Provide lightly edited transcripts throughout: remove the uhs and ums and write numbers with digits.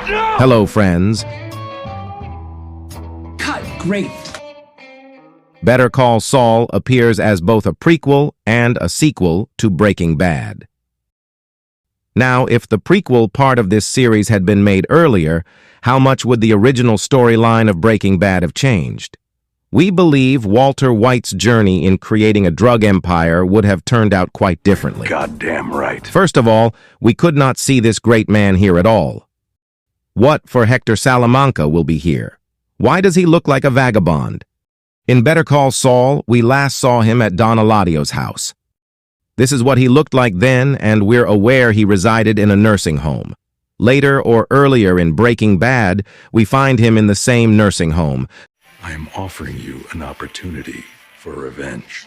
Hello, friends. Cut. Great. Better Call Saul appears as both a prequel and a sequel to Breaking Bad. Now, if the prequel part of this series had been made earlier, how much would the original storyline of Breaking Bad have changed? We believe Walter White's journey in creating a drug empire would have turned out quite differently. Goddamn right. First of all, we could not see this great man here at all. What for Hector Salamanca will be here? Why does he look like a vagabond? In Better Call Saul, we last saw him at Don Eladio's house. This is what he looked like then, and we're aware he resided in a nursing home. Later or earlier in Breaking Bad, we find him in the same nursing home. I am offering you an opportunity for revenge.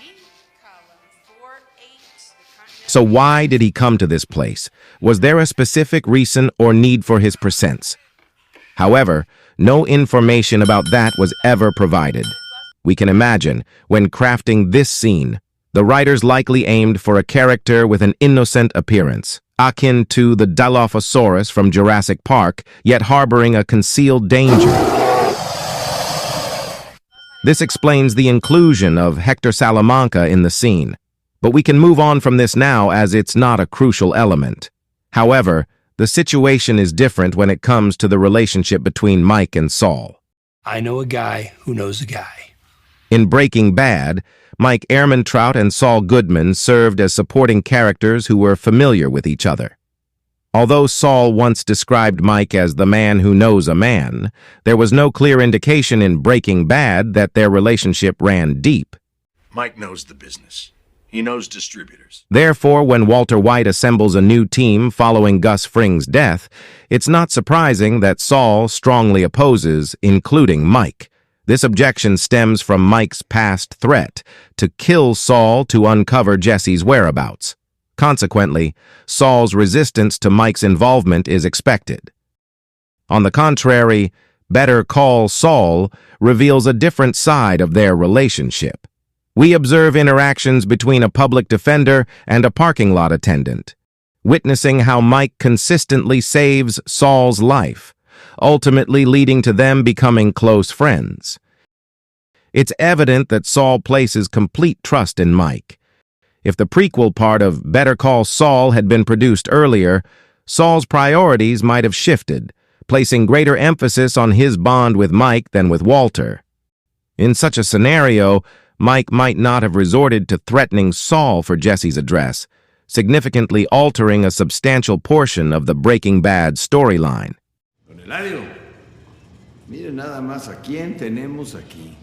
So why did he come to this place? Was there a specific reason or need for his presence? However, no information about that was ever provided. We can imagine, when crafting this scene, the writers likely aimed for a character with an innocent appearance, akin to the Dilophosaurus from Jurassic Park, yet harboring a concealed danger. This explains the inclusion of Hector Salamanca in the scene, but we can move on from this now as it's not a crucial element. However, the situation is different when it comes to the relationship between Mike and Saul. I know a guy who knows a guy. In Breaking Bad, Mike Ehrmantraut and Saul Goodman served as supporting characters who were familiar with each other. Although Saul once described Mike as the man who knows a man, there was no clear indication in Breaking Bad that their relationship ran deep. Mike knows the business. He knows distributors. Therefore, when Walter White assembles a new team following Gus Fring's death, it's not surprising that Saul strongly opposes including Mike. This objection stems from Mike's past threat to kill Saul to uncover Jesse's whereabouts. Consequently, Saul's resistance to Mike's involvement is expected. On the contrary, Better Call Saul reveals a different side of their relationship. We observe interactions between a public defender and a parking lot attendant, witnessing how Mike consistently saves Saul's life, ultimately leading to them becoming close friends. It's evident that Saul places complete trust in Mike. If the prequel part of Better Call Saul had been produced earlier, Saul's priorities might have shifted, placing greater emphasis on his bond with Mike than with Walter. In such a scenario, Mike might not have resorted to threatening Saul for Jesse's address, significantly altering a substantial portion of the Breaking Bad storyline. Don Eladio, mire nada más a quién tenemos aquí.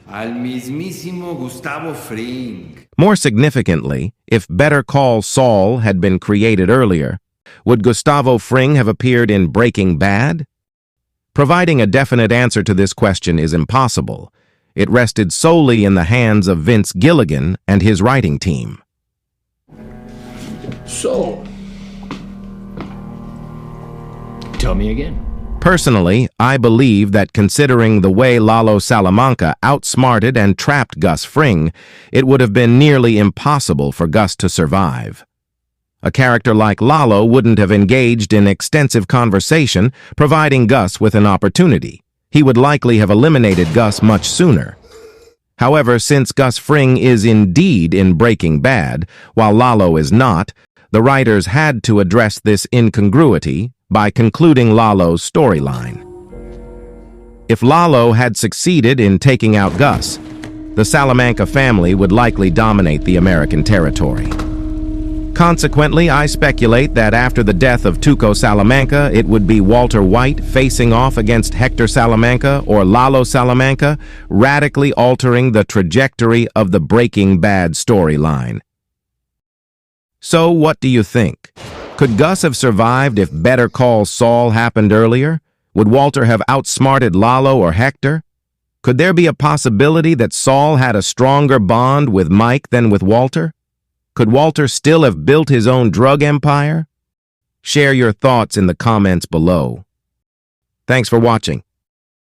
Al mismísimo Gustavo Fring. More significantly, if Better Call Saul had been created earlier, would Gustavo Fring have appeared in Breaking Bad? Providing a definite answer to this question is impossible. It rested solely in the hands of Vince Gilligan and his writing team. So, tell me again. Personally, I believe that considering the way Lalo Salamanca outsmarted and trapped Gus Fring, it would have been nearly impossible for Gus to survive. A character like Lalo wouldn't have engaged in extensive conversation, providing Gus with an opportunity. He would likely have eliminated Gus much sooner. However, since Gus Fring is indeed in Breaking Bad, while Lalo is not, the writers had to address this incongruity by concluding Lalo's storyline. If Lalo had succeeded in taking out Gus, the Salamanca family would likely dominate the American territory. Consequently, I speculate that after the death of Tuco Salamanca, it would be Walter White facing off against Hector Salamanca or Lalo Salamanca, radically altering the trajectory of the Breaking Bad storyline. So, what do you think? Could Gus have survived if Better Call Saul happened earlier? Would Walter have outsmarted Lalo or Hector? Could there be a possibility that Saul had a stronger bond with Mike than with Walter? Could Walter still have built his own drug empire? Share your thoughts in the comments below. Thanks for watching.